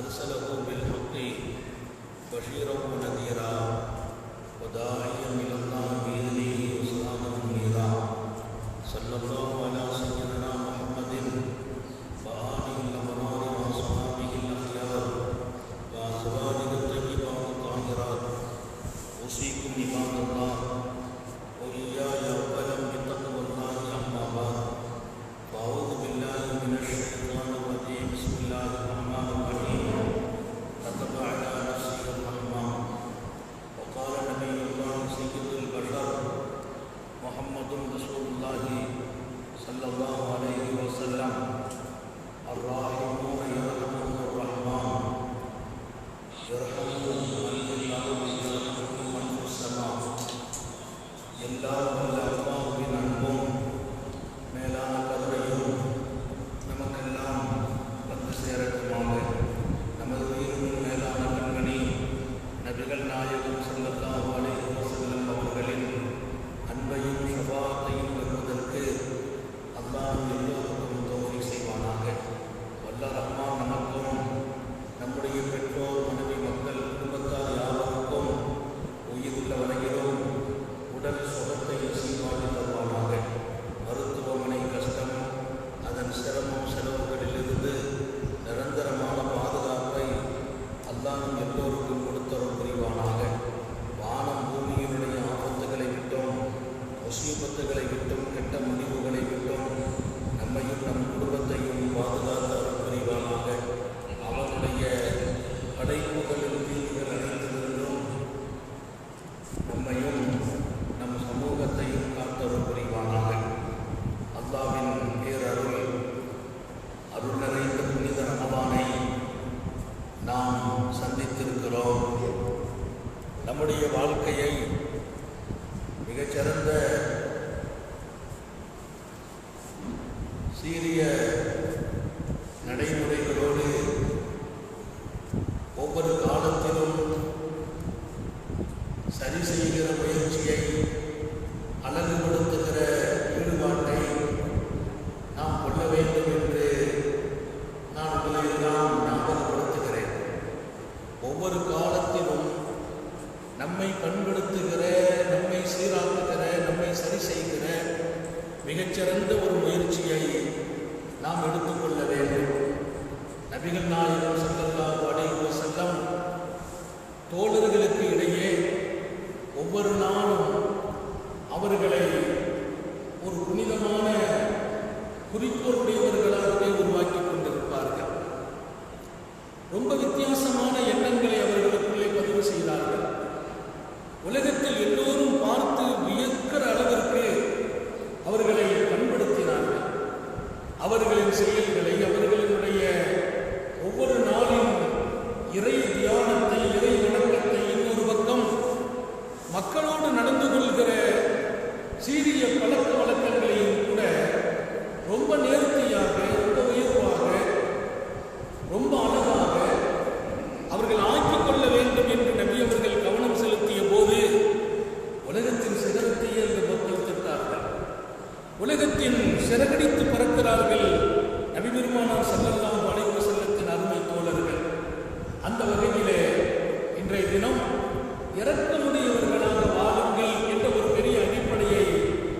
أرسله بالحق بشيرا ونذيرا وداعيا إلى الله بإذنه وسراجا منيرا صلى الله على سيدنا محمد وآله الأبرار وأصحابه الأخيار وأزواجه الطيبات الطاهرات أوصيكم عباد الله وإياي أولا بتقوى الله أما بعد فأعوذ بالله من الشيطان الرجيم بسم الله الرحمن الرحيم كتب على نفسه الرحمة وقال نبي الله سيد البشر محمد رسول الله صلى الله عليه وسلم الراحمون يرحمهم الرحمن يرحمهم من في الأرض يرحمهم من في السماء எல்லா வல்ல அல்லாஹ்வின் அன்பும் மேலான கருணையும் நமக்கெல்லாம் வந்து சேரட்டுமாக. நமது உயிரின் மேலான கண்மணி நபிகள் நாயகம் ஸல்லல்லாஹு அலைஹி வஸல்லம் அவர்களின் அன்பையும் ஷஃபாஅத்தையும் பெறுவதற்கு அல்லாஹ் எல்லோருக்கும் தௌஃபீக் செய்வானாக. வல்ல ரஹ்மான் நமக்கும் நம்முடைய பெற்றோர் மனைவி மக்கள் குடும்பத்தார் யாவருக்கும் உயிருள்ள வரையிலும் உடல் சுகத்தை நசீபாக்கி தருவானாக. மருத்துவமனை கஷ்டம் அதன் சிரமம் செலவுகளிலிருந்து நிரந்தரமான பாதுகாப்பை அல்லாஹ் எல்லோருக்கும் கொடுத்தருள் புரிவானாக. வானம் பூமியினுடைய ஆபத்துகளை விட்டும் முசீபத்துகளை விட்டும் கெட்ட முடிவுகளை விட்டும் நம்மையும் நம் குடும்பத்தையும் பாதுகாத்து அருள் புரிவானாக. அவனுடைய படைப்புகளின் தீங்குகள் அனைத்திலிருந்தும் நம்மையும் நம் சமூகத்தையும் காத்தருள் புரிவானாக. அல்லாஹ்வின் பேரருள் அருள் நிறைந்த புனித ரமலானை நாம் சந்தித்திருக்கிறோம். நம்முடைய வாழ்க்கையை மிகச்சிறந்த சீரிய நடைமுறைகளோடு ஒவ்வொரு காலத்திலும் சரி செய்கிற முயற்சியை அழகுபடுத்துகிற ஈடுபாட்டை நாம் கொள்ள வேண்டும் என்று நான் உங்களெல்லாம் ஞாபகப்படுத்துகிறேன். ஒவ்வொரு காலத்திலும் நம்மை பண்படுத்துகிற, நம்மை சீராக்குகிற, நம்மை சரி செய்கிற மிகச்சிறந்த ஒரு முயற்சியை நாம் எடுத்துக்கொள்ள வேண்டும். நபிகள் நாயகம் ஸல்லல்லாஹு அலைஹி வஸல்லம் தோழர்களுக்கு இடையே ஒவ்வொரு நாளும் அவர்களை ஒரு புனிதமான குறிக்கோளுடையவர்களாகவே உருவாக்கி கொண்டிருப்பார்கள். ரொம்ப வித்தியாசமான எண்ணங்களை அவர்களுக்குள்ளே பதிவு செய்தார்கள். உலகத்தில் எல்லோரும் பார்த்து வியக்கிற அளவிற்கு அவர்களை பண்படுத்தினார்கள். அவர்களின் செயல்களை, அவர்களினுடைய ஒவ்வொரு நாளின் இறை தியானத்தை, இறை வணக்கத்தை, இன்னொரு பக்கம் மக்களோடு நடந்து கொள்கிற சீரிய பழக்க வழக்கங்களையும் கூட ரொம்ப நேர்த்தியாக, ரொம்ப உயர்வாக, ரொம்ப அழகாக அவர்கள் ஆக்கிக் கொள்ள வேண்டும் என்று நபி அவர்கள் கவனம் செலுத்திய போது உலகத்தின் சிகரத்தையே அந்த மக்கள் திட்டார்கள். உலகத்தின் சிறகடித்து பறக்கிறார்கள் நபி பெருமானார் ஸல்லல்லாஹு அலைஹி வஸல்லத்தின் அருமை தோழர்கள். அந்த வகையிலே இன்றைய தினம் இரக்கமுடையவர்களாக வாழுங்கள் என்ற ஒரு பெரிய அடிப்படையை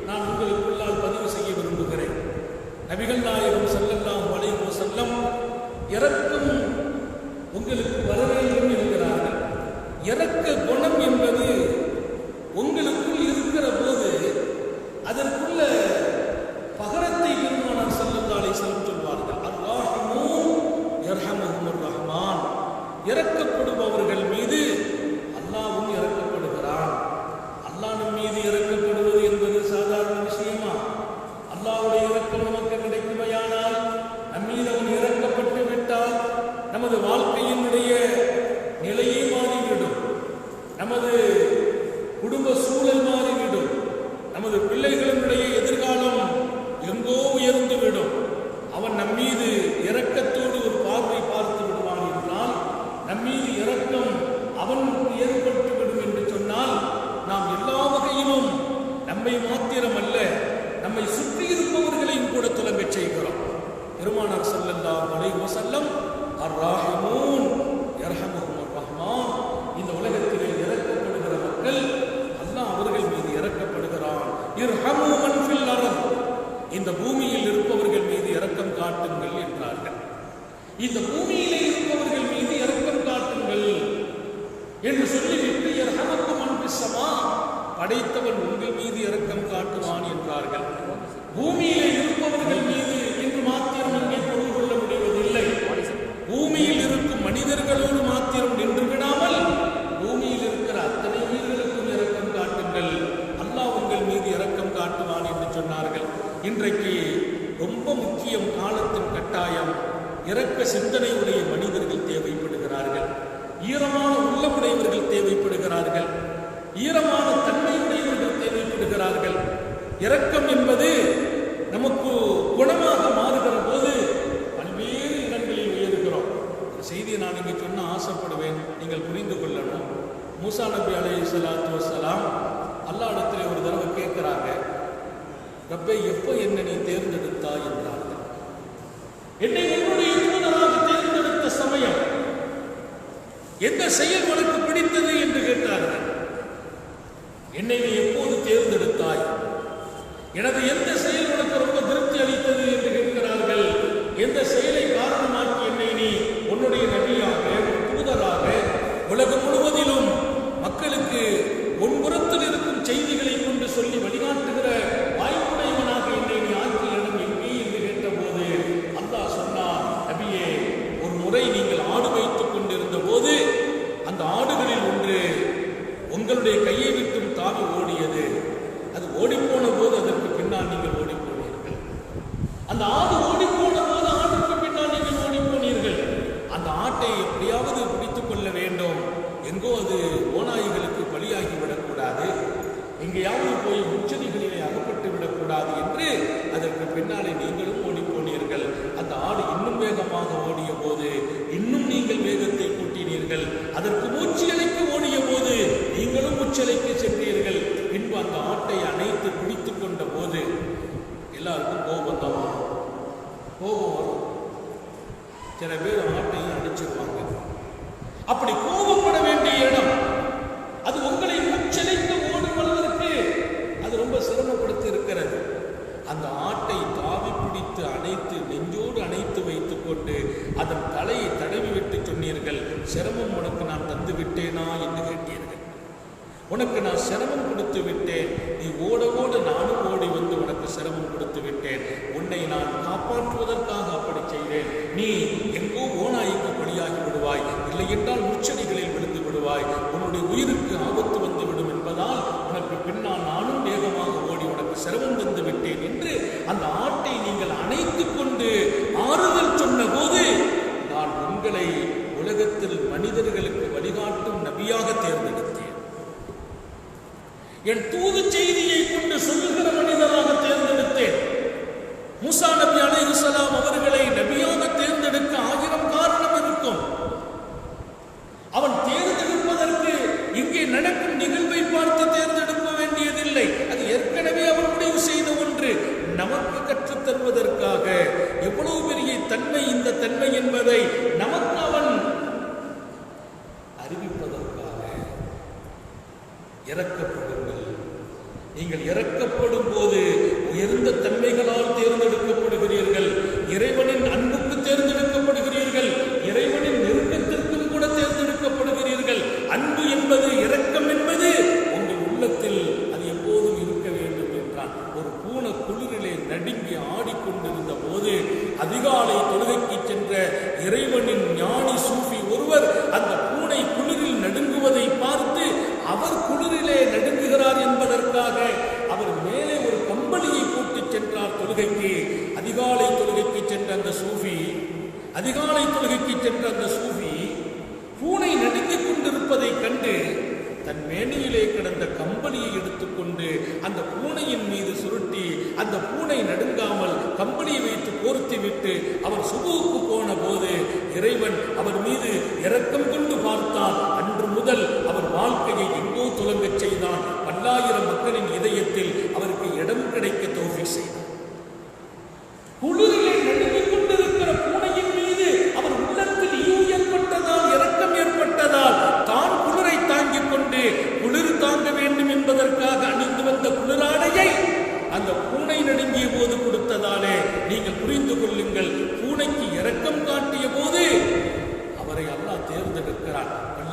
நான் உங்களுக்குள்ளால் பதிவு செய்ய விரும்புகிறேன். நபிகள் நாயகம் ஸல்லல்லாஹு அலைஹி வஸல்லம் இரக்கம் உங்களுக்கு வர வேண்டும் என்கிறார்கள். இரக்க குணம் என்பது உங்களுக்குள் இருக்கிற போது அதற்குள்ள பகரத்தை பெருமானார் ஸல்லல்லாஹு அலைஹி வஸல்லம் சொல்வார்கள். அர்-ராஹிமூன் யர்ஹமுஹுர் ரஹ்மான். இரக்கப்படுபவர்கள் மீது அல்லாஹ்வும் இரக்கப்படுகிறான். அல்லாஹ் நம் மீது இரக்கப்படுவது என்பது சாதாரண விஷயமா? அல்லாஹ்வுடைய இரக்கம் நமக்கு கிடைக்குமையானால், நம் மீது அவன் இரக்கப்பட்டு விட்டால் நமது வாழ்க்கையினுடைய நிலையே மாறிவிடும், நமது குடும்ப சூழல் மாறிவிடும், நமது பிள்ளைகளினுடைய எதிர்காலம் எங்கோ உயர்ந்துவிடும். அவன் நம்மீது இரக்கத்தோடு ஒரு பார்வை பார்த்து விடுவான் என்றால், நம்மீது இரக்கம் அவனுக்கு ஏற்பட்டுவிடும் என்று சொன்னால், நாம் எல்லா வகையிலும் நம்மை மாத்திரமல்ல, நம்மை சுற்றி இருப்பவர்களையும் கூட துலங்கச் செய்கிறோம். பெருமானார் ஸல்லல்லாஹு அலைஹி வஸல்லம் அர்-ராஹிமூன் இந்த பூமியிலே இருப்பவர்கள் மீது இரக்கம் காட்டுங்கள் என்று சொல்லிவிட்டு யர்ஹமுக்கும் மன் ஃபிஸ் ஸமா, படைத்தவன் உங்கள் மீது இரக்கம் காட்டுவான் என்றார்கள். பூமியிலே இருப்பவர்கள் மீது என்று மாத்திரம் இங்கே பொருள் கொள்ள முடிவதில்லை. பூமியில் இருக்கும் மனிதர்களோடு மாத்திரம் நின்று விடாமல் பூமியில் இருக்கிற அத்தனை உயிர்களுக்கும் இரக்கம் காட்டுங்கள், அல்லாஹ் உங்கள் மீது இரக்கம் காட்டுவான் என்று சொன்னார்கள். இன்றைக்கு ரொம்ப முக்கியம், காலத்தின் கட்டாயம். இரக்க சிந்தனையுடைய மனிதர்கள் தேவைப்படுகிறார்கள், ஈரமான உள்ளமுடையவர்கள் தேவைப்படுகிறார்கள், ஈரமான தன்மையுடையவர்கள் தேவைப்படுகிறார்கள். இரக்கம் என்பது நமக்கு குணமாக மாறுகிற போது பல்வேறு இடங்களில் உயர்கிறோம். ஒரு செய்தியை நான் இங்கே சொன்ன ஆசைப்படுவேன், நீங்கள் புரிந்து கொள்ளணும். மூசா நபி அலைஹிஸ்ஸலாத்து வஸ்ஸலாம் அல்லாஹ் இடத்துல ஒரு தடவை கேட்கிறாங்க, ரப்பே எப்போ என்னை நீ தேர்ந்தெடுத்தாய் என்றார்கள். என்னை உன்னுடைய தூதராக தேர்ந்தெடுத்த சமயம் எந்த செயல் உனக்கு பிடித்தது என்று கேட்டார்கள். என்னை நீ எப்போது தேர்ந்தெடுத்தாய், எனது எந்த செயல் உனக்கு ரொம்ப திருப்தி அளித்தது என்று கேட்கிறார்கள். எந்த செயலை காரணமாக்கி என்னை நீ உன்னுடைய நபியாக தூதராக உலகம் முழுவதிலும் மக்களுக்கு ஒன்புறத்தில் இருக்கும் செய்திகளை கொண்டு சொல்லி வழிகாட்டுகிற வாய்ப்புடையவனாக என்னை நீ ஆக்கிய இடம் எங்கே என்று கேட்டபோது அல்லாஹ் சொன்னார், நபியே, ஒரு முறை நீங்கள் ஆடு வைத்துக் கொண்டிருந்த போது அந்த ஆடுகளில் ஒன்று உங்களுடைய கையை விட்டும் தாவி ஓடியது. அது ஓடிப்போன போது அதற்கு பின்னால் நீங்கள் ஓடிப்போனீர்கள். அந்த ஆடு ஓடிப்போன போது ஆட்டுக்கு பின்னால் நீங்கள் ஓடிப்போனீர்கள். அந்த ஆட்டை எப்படியாவது பிடித்துக் கொள்ள வேண்டும், எங்கோ அது ஓநாய்களுக்கு பலியாகி விடக்கூடாது, எங்கேயாவது போய் முச்சதிகளிலே அகப்பட்டு விடக்கூடாது என்று அதற்கு பின்னாலே நீங்களும் ஓடிப்போனீர்கள். அந்த ஆடு இன்னும் வேகமாக ஓடிய போது இன்னும் நீங்கள் வேகத்தை கூட்டினீர்கள். அதற்கு மூச்சலைக்கு ஓடிய போது நீங்களும் மூச்சலைக்கு சென்றீர்கள். பின்பு அந்த ஆட்டை அணைத்து பிடித்துக் கொண்ட போது எல்லாருக்கும் கோபம் தான் வரும். கோபம் வரும். சில பேர் ஆட்டையும் அடிச்சிருவாங்க. அப்படி கோபப்பட வேண்டிய இடம் அது உங்களை மூச்சலைக்கு ஓடும் அளவிற்கு அது ரொம்ப சிரமப்படுத்தி இருக்கிறது. அந்த ஆட்டை தாவி பிடித்து அணைத்து நெஞ்சோடு அணைத்து வைத்துக் கொண்டு அதன் தலையை தடவி விட்டு சொன்னீர்கள், சிரமம் உனக்கு நான் தந்து விட்டேனா என்று கேட்டீர்கள். உனக்கு நான் சிரமம் கொடுத்து விட்டேன், நீ ஓட ஓட நானும் ஓடி வந்து உனக்கு சிரமம் கொடுத்து விட்டேன். உன்னை நான் காப்பாற்றுவதற்காக அப்படி செய்வேன். நீ எங்கோ ஓநாய்க்கு பலியாகி விடுவாய், இல்லை என்றால் முச்சடிகளில் விழுந்து விடுவாய், உன்னுடைய உயிருக்கு ஆபத்து வந்து விடும் என்பதால் உனக்கு பின்னால் நானும் வேகமாக ஓடி உனக்கு சிரமம் தந்து விட்டேன் என்று அந்த ஆட்டை நீங்கள் அணைத்துக் கொண்டு ஆறுதல் சொன்ன போது நான் உங்களை உலகத்தில் மனிதர்களுக்கு வழிகாட்டும் நபியாக தேர்ந்தெடுத்தேன். என் தூது செய்தியை கொண்டு சொல்லுகிற மனிதராக தேர்ந்தெடுத்தேன். மூசா நபி அலைஹிஸ்ஸலாம் அவர்களை நபியாக தேர்ந்தெடுக்க 1000 காரணம் இருக்கும். அவன் தேர்ந்தெடுப்பதற்கு இங்கே நடக்கும் நிகழ்வை பார்த்து தேர்ந்தெடுக்க வேண்டியதில்லை. அது ஏற்கனவே அவன் முடிவு செய்த ஒன்று. நமக்கு கற்றுத் தருவதற்காக எவ்வளவு பெரிய தன்மை இந்த தன்மை என்பதை நமக்கு அவன் அறிவிப்பதற்காக. இறக்கப்படுங்கள். நீங்கள் இறக்கப்படும் போது உயர்ந்த தன்மைகளால் தேர்ந்தெடுக்கப்படுகிறீர்கள். இறைவனின் அன்புக்கு தேர்ந்தெடுக்கப்படுகிறீர்கள். இறைவனின் நெருக்கத்திற்கும் கூட தேர்ந்தெடுக்கப்படுகிறீர்கள். அன்பு என்பது, இரக்கம் என்பது உங்கள் உள்ளத்தில் அது எப்போதும் இருக்க வேண்டும் என்றான். ஒரு பூனை குளிரிலே நடுங்கி ஆடிக்கொண்டிருந்த போது அதிகாலை தொழுகைக்கு சென்ற இறைவனின் ஞானி சூஃபி ஒருவர் அந்த பூனை குளிரில் நடுங்குவதை பார்த்து அவர் குளிரிலே நடுங்குகிறார் என்பதற்காக அவர் மேலே ஒரு கம்பளியை போட்டு சென்றார் தொழுகைக்கு. அதிகாலை தொழுகைக்கு சென்ற அந்த சூஃபி பூனை நடுங்கிக் கொண்டிருப்பதை கண்டு தன் மேனியிலே கிடந்த கம்பளியை எடுத்துக்கொண்டு அந்த பூனையின் மீது சுருட்டி அந்த பூனை நடுங்காமல் கம்பளியை வைத்து கோர்த்து விட்டு அவர் சுபுவுக்கு போன போது இறைவன் அவர் மீது இரக்கம் கொண்டு பார்த்தார். அன்று முதல் அவர் வாழ்க்கையை எங்கோ துலங்கச் செய்தான். 10,000 மக்களின் இதயத்தில் அவருக்கு இடம் கிடைக்க தௌஃபீக் செய்தார். குளிரிலே நடுங்கிக் கொண்டிருக்கிற பூனையின் மீது அவர் உள்ளத்தில் ஈவு ஏற்பட்டதால், இரக்கம் ஏற்பட்டதால் தான் குளிரை தாங்கிக் கொண்டு குளிர் தாங்க வேண்டும் என்பதற்காக அணிந்து வந்த குளிராடையை அந்த பூனை நடுங்கிய போது கொடுத்ததாலே நீங்கள் புரிந்து கொள்ளுங்கள். பூனைக்கு இரக்கம் காட்டிய போது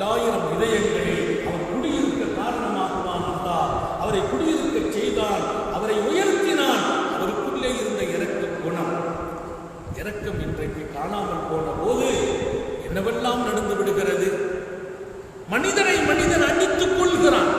10,000 இதயங்களில் அவர் குடியிருக்க காரணமாகுவான். அல்லாஹ் அவரை குடியிருக்க செய்தான், அவரை உயர்த்தினான். அவருக்குள்ளே இருந்த இரக்க குணம், இரக்கம் இன்றைக்கு காணாமல் போன போது என்னவெல்லாம் நடந்து விடுகிறது. மனிதனை மனிதன் அடித்துக் கொள்கிறான்.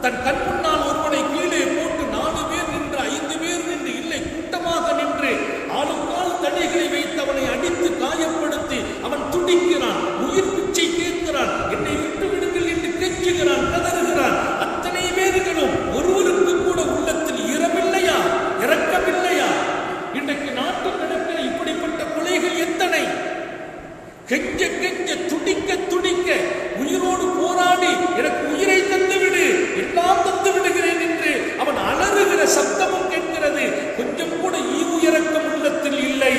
தன் கண் முன்னால் ஒருவனை கீழே போட்டு 4 பேர் நின்று 5 பேர் நின்று இல்லை கூட்டமாக நின்று ஆளுக்கால் தடைகளை வைத்து அவனை அடித்து காயப்படுத்தி அவன் துடிக்கிறான், உயிர் பிச்சை கேட்கிறான், என்னை விட்டு விடுங்கள் என்று கெஞ்சுகிறான், கதறுகிறான். அத்தனை பேர்களும் ஒருவருக்கு கூட உள்ளத்தில் ஈரமில்லையா, இரக்கமில்லையா? இன்றைக்கு நாட்டில் நடக்கிற இப்படிப்பட்ட கொலைகள் எத்தனை! கெஞ்ச கெஞ்ச துடிக்க துடிக்க உயிரோடு போராடி எனக்கு உயிரை தந்துவிடு, எல்லாம் தந்து விடுகிறேன் என்று அவன் அலறுகிற சப்தமும் கேட்கிறது. கொஞ்சம் கூட ஈவு இரக்கம் உள்ளத்தில் இல்லை.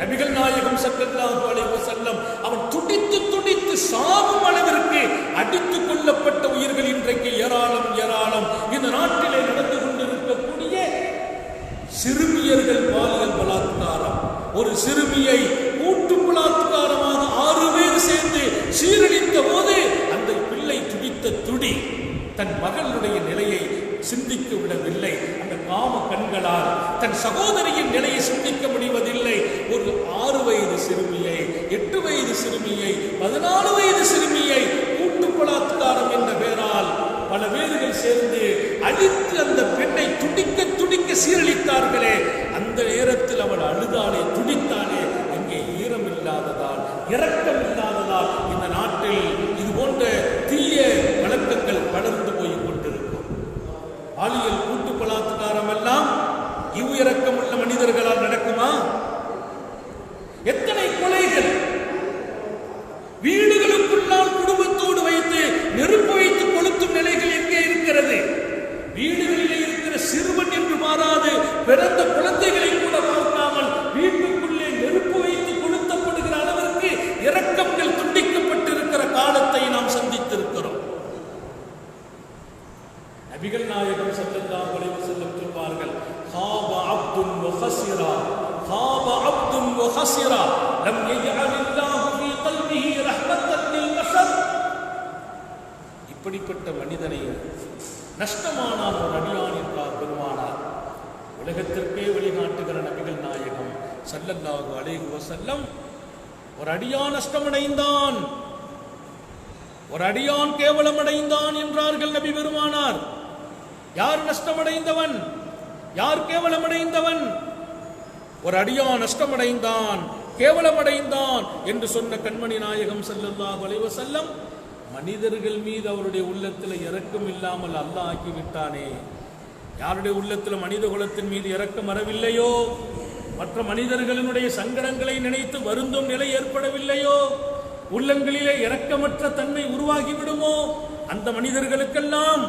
நபிகள் நாயகம் ஸல்லல்லாஹு அலைஹி வஸல்லம் அவன் துடித்து துடித்து சாகும் அளவிற்கு அடித்துக் கொள்ளப்பட்ட உயிர்கள் இன்றைக்கு ஏராளம் ஏராளம். இந்த நாட்டிலே நடந்து கொண்டிருக்கக்கூடிய சிறுமியர்கள் பாலியல் பலாத்காரம், ஒரு சிறுமியை கூட்டு பலாத்காரமாக 6 பேர் சேர்ந்து சீரழித்த போது அந்த பிள்ளை துடித்த துடி தன் மகளுடைய நிலையை சிந்திக்க விடவில்லை. அந்த காம கண்களால் தன் சகோதரியின் நிலையை சிந்திக்க முடிவதில்லை. ஒரு 6 வயது சிறுமியை, 8 வயது சிறுமியை, 14 வயது சிறுமியை கூட்டு பலாத்காரம் என்ற பெயரால் பல பேர்கள் சேர்ந்து அழித்து அந்த பெண்ணை துடிக்க துடிக்க சீரழித்தார்களே. அந்த நேரத்தில் அவள் அழுதாலே, துடித்தாலே. அங்கே ஈரம் இல்லாததால், இரக்கம் இல்லாததால் இந்த நாட்டில் இது போன்ற தீய வழக்கங்கள் வளர்ந்து போய் கொண்டிருக்கும். பாலியல் கூட்டு பலாத்காரம் எல்லாம் இவ்வு இரக்கம் உள்ள மனிதர்களால் நடக்குமா? எத்தனை கொலைகள் வீடுகளுக்குள்ளால் குடும்பத்தோடு வைத்து நெருப்பு வைத்து கொளுத்தும் நிலைகள் எங்கே இருக்கிறது? வீடுகளிலே இருக்கிற சிறுவன் என்று மாறாது பிறந்த குழந்தைகளை கூட பார்க்காமல் வீட்டுக்குள்ளே நெருப்பு வைத்து கொளுத்தப்படுகிற அளவிற்கு இரக்கங்கள் துண்டிக்கப்பட்டிருக்கிற காலத்தை நாம் சந்தித்திருக்கிறோம். நபிகள் நாயகம் ஸல்லல்லாஹு அலைஹி வஸல்லம் சொல்வார்கள், "ஹாப அப்துன் வ ஹஸிரா, ஹாப அப்துன் வ ஹஸிரா, லம் யஜஅலில்லாஹு ஃபீ கல்பிஹி ரஹ்மத்தன் லில் பஷர்." இப்படிப்பட்ட மனிதனை நஷ்டமானார் ஒரு அடியான் என்றார் பெருமானார். உலகத்திற்கே வழிகாட்டுகிற நபிகள் நாயகம் ஸல்லல்லாஹு அலைஹி வஸல்லம் ஒரு அடியான் நஷ்டமடைந்தான், ஒரு அடியான் கேவலமடைந்தான் என்றார்கள் நபி பெருமானார். யார் நஷ்டமடைந்தவன், யார் கேவலமடைந்தவன்? ஒரு அடியான் நஷ்டமடைந்தான், கேவலமடைந்தான் என்று சொன்ன கண்மணி நாயகம் ஸல்லல்லாஹு அலைஹி வஸல்லம் மனிதர்கள் மீது அவருடைய உள்ளத்தில் இரக்கம் இல்லாமல் அல்லாஹ் ஆக்கிவிட்டானே. யாருடைய உள்ளத்தில் மனித குலத்தின் மீது இரக்கம் வரவில்லையோ, மற்ற மனிதர்களினுடைய சங்கடங்களை நினைத்து வருந்தும் நிலை ஏற்படவில்லையோ, உள்ளங்களிலே இரக்கமற்ற தன்மை உருவாகிவிடுமோ, அந்த மனிதர்களுக்கெல்லாம்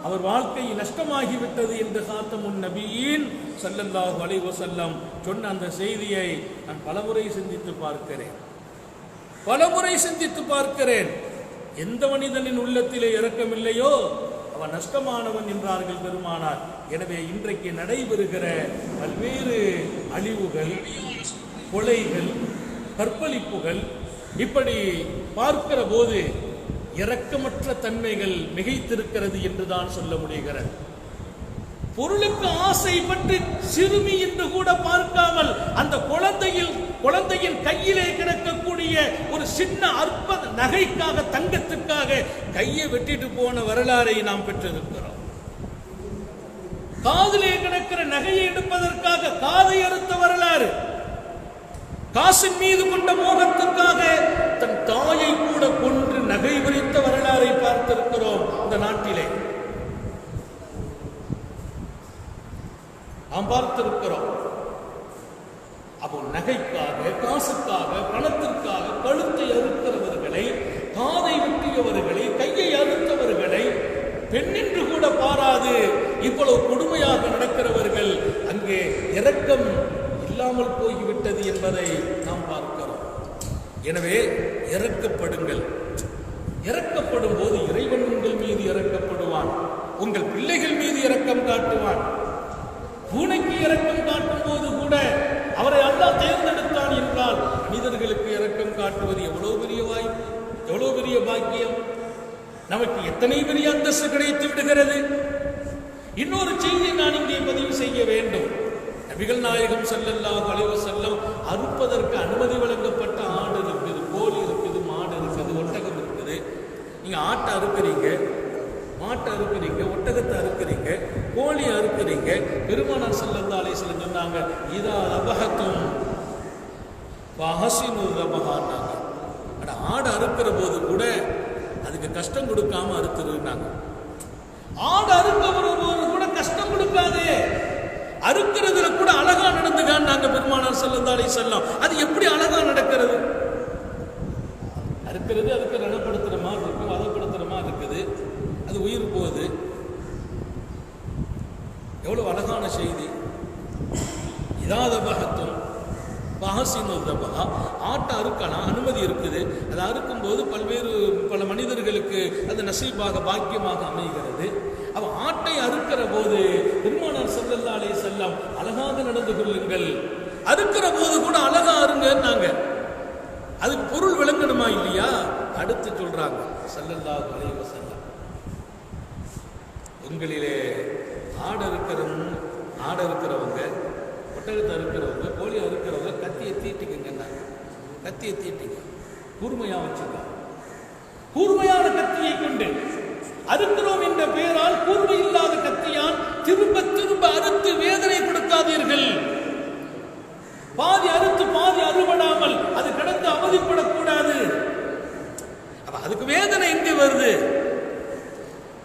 அவர் வாழ்க்கை நஷ்டமாகிவிட்டது என்று காத்தமுன் நபியின் ஸல்லல்லாஹு அலைஹி வஸல்லம் சொன்ன அந்த செய்தியை நான் பலமுறை சிந்தித்து பார்க்கிறேன். எந்த மனிதனின் உள்ளத்திலே இரக்கமில்லையோ அவன் நஷ்டமானவன் என்றார்கள் பெருமானார். எனவே இன்றைக்கு நடைபெறுகிற பல்வேறு அழிவுகள், கொலைகள், கற்பழிப்புகள் இப்படி பார்க்கிற போது இரக்கமற்ற தன்மைகள் மிகைத்திருக்கிறது என்றுதான் சொல்ல முடிகிறது. பொருளுக்கு ஆசைப்பட்டு சிறுமி என்று கூட பார்க்காமல் அந்த குழந்தையின் கையிலே கிடக்கக்கூடிய ஒரு சின்ன அற்ப நகைக்காக, தங்கத்துக்காக கையை வெட்டிட்டு போன வரலாறை நாம் பெற்றிருக்கிறோம். காதிலே கிடக்கிற நகையை எடுப்பதற்காக காதை அறுத்த வரலாறு, காசின் மீது கொண்ட மோகத்திற்காக தன் தாயை கூட கொன்று நகை பறித்த வரலாறை பார்த்திருக்கிறோம் இந்த நாட்டிலே. நாம் பார்த்திருக்கிறோம். அப்போ நகைக்காக, காசுக்காக, பணத்திற்காக கழுத்தை அறுக்கிறவர்களை, காதை வெட்டியவர்களை, கையை அறுத்தவர்களை பெண்ணென்று கூட பாராது இவ்வளவு கொடுமையாக நடக்கிறவர்கள் அங்கே இரக்கம் இல்லாமல் போய்விட்டது என்பதை நாம் பார்க்கிறோம். எனவே இரக்கப்படுங்கள். இரக்கப்படும் போது இறைவன் உங்கள் மீது இரக்கப்படுவான், உங்கள் பிள்ளைகள் மீது இரக்கம் காட்டுவான். பூனைக்கு இரக்கம் காட்டும் போது கூட அவரை அல்லாஹ் தேர்ந்தெடுத்தான் என்றால் மனிதர்களுக்கு இரக்கம் காட்டுவது எவ்வளவு பெரிய வாய்ப்பு, எவ்வளவு பெரிய பாக்கியம். நமக்கு எத்தனை பெரிய அந்தஸ்து கிடைத்து விடுகிறது. இன்னொரு செய்தியை நான் இங்கே பதிவு செய்ய வேண்டும். நபிகள் நாயகம் ஸல்லல்லாஹு அலைஹி வஸல்லம் அறுப்பதற்கு அனுமதி வழங்கப்பட்ட ஆடு இருக்குது, கோழி இருக்குது, மாடு இருக்குது, ஒட்டகம் இருக்குது. நீங்க ஆட்டை அறுக்கிறீங்க, மாட்டை அறுக்கிறீங்க, ஒட்டகத்தை அறுக்கிறீங்க, கோழி அறுக்கிறீங்க. பெருமானார் ஸல்லல்லாஹு அலைஹி வஸல்லம் சொன்னாங்க, இதா அபஹத்தும் வஹஸினு ரபஹானாங்க. அட ஆடு அறுக்கிற போது கூட அதுக்கு கஷ்டம் கொடுக்காம அறுத்துருந்தாங்க. ஆடு அறுக்கிற போது கூட கஷ்டம் கொடுக்காதே, அறுக்கிறதுல கூட அழகா நடந்துக்கான்னாங்க பெருமானார் ஸல்லல்லாஹு அலைஹி வஸல்லம். அது எப்படி அழகா நடக்கிறது? அறுக்கிறது அதுக்கு ரணப்படுத்துற மாதிரி இருக்கு, வதப்படுத்துற மாதிரி இருக்குது, அது உயிர் போகுது. எவ்வளவு அழகான செய்தி. இதாதபகத்தும் பஹசினுதபஹா, ஆட்டை அறுக்கலாம், அனுமதி இருக்குது. அதை அறுக்கும்போது பல மனிதர்களுக்கு அது நசீபாக பாக்கியமாக அமைகிறது. அவ ஆட்டை அறுக்கிற போது பெருமானார் ஸல்லல்லாஹு அலைஹி வஸல்லம் அழகாக நடந்து கொள்ளுங்கள், அறுக்கிற போது கூட அழகா அருங்கன்னாங்க. அதுக்கு பொருள் விளங்கணுமா இல்லையா? அடுத்து சொல்றாங்க ஸல்லல்லாஹு அலைஹி வஸல்லம், உங்களிலே ஆடு இருக்கிறவங்க, ஒட்டகத்தை அறுக்கிறவங்க, கோழி அறுக்கிறவங்க கத்தியை தீட்டிக்குங்க, கத்தியை தீட்டிங்க, கூர்மையா வச்சுக்க. கூர்மையான கத்தியை கொண்டு அறுக்கிறோம் என்ற பெயரால் கூர்மை இல்லாத கத்தியால் திரும்ப திரும்ப அறுத்து வேதனை கொடுக்காதீர்கள். பாதி அறுத்து பாதி அறுபடாமல் அது கடந்து அவதிப்படக்கூடாது. அதுக்கு வேதனை எங்கே வருது?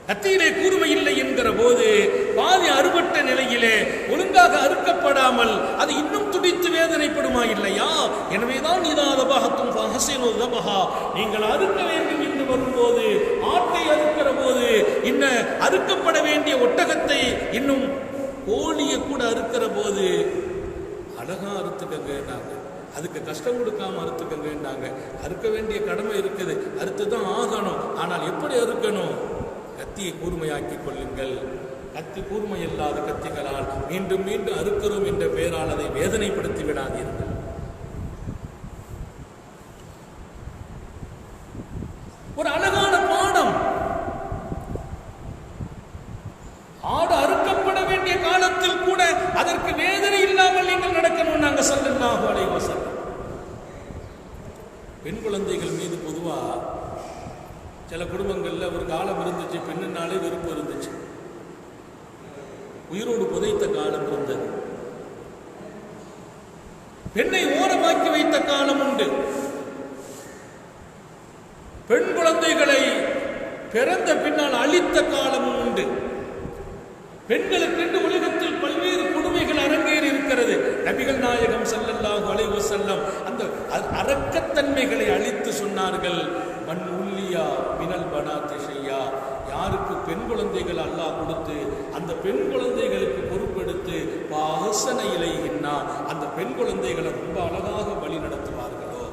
கத்தியிலே கூர்மை இல்லை என்கிற போது பாதி அறுபட்ட நிலையிலே ஒழுங்காக அறுக்கப்படாமல் அது இன்னும் துடித்து வேதனைப்படுமா இல்லையா? எனவேதான் இதாதபஹத்தும் ஃபஹஸினுதபஹா, நீங்கள் அறுக்க வேண்டும் என்று வரும்போது, ஆட்டை அறுக்கிற போது, இன்னும் அறுக்கப்பட வேண்டிய ஒட்டகத்தை, இன்னும் கோழியை கூட அறுக்கிற போது அழகா அறுத்துக்கங்க, அதுக்கு கஷ்டம் கொடுக்காம அறுத்துக்கங்க. அறுக்க வேண்டிய கடமை இருக்குது, அறுத்துதான் ஆகணும். ஆனால் எப்படி அறுக்கணும்? கத்தியை கூர்மையாக்கி கொள்ளுங்கள். கத்தி கூர்மை இல்லாத கத்திகளால் மீண்டும் மீண்டும் அறுக்கிறோம் என்ற பெயரால் அதை வேதனைப்படுத்தி விடாதீர்கள். ஒரு அழகான பாடம். ஆடு அறுக்கப்பட வேண்டிய காலத்தில் கூட அதற்கு வேதனை இல்லாமல் நீங்கள் நடக்கணும். நாங்க ஸல்லல்லாஹு அலைஹி வஸல்லம் பெண் குழந்தைகள் மீது பொதுவா சில குடும்பங்கள்ல ஒரு காலம் இருந்துச்சு, பெண்ணுனாலே வெறுப்பு இருந்துச்சு, உயிரோடு புதைத்த காலம் இருந்தது, பெண்ணை ஓரமாக்கி வைத்த காலம் உண்டு, பெண் குழந்தைகளை பிறந்த பின்னால் அழித்த காலமும் உண்டு. பெண்களுக்கு உலகத்தில் பல்வேறு கொடுமைகள் அரங்கேறி இருக்கிறது. நபிகள் நாயகம் ஸல்லல்லாஹு அலைஹி வஸல்லம் அந்த அரக்கத்தன்மைகளை அழித்து சொன்னார்கள், மன் உள்ளியா மினல் பனாத்தி ஷையா, யாருக்கு பெண் குழந்தைகள் அல்லாஹ் கொடுத்து அந்த பெண் குழந்தைகளுக்கு பொறுப்பெடுத்து பாஹஸன இலைஹின்னா, அந்த பெண் குழந்தைகளை ரொம்ப அழகாக வழி நடத்துவார்களோ,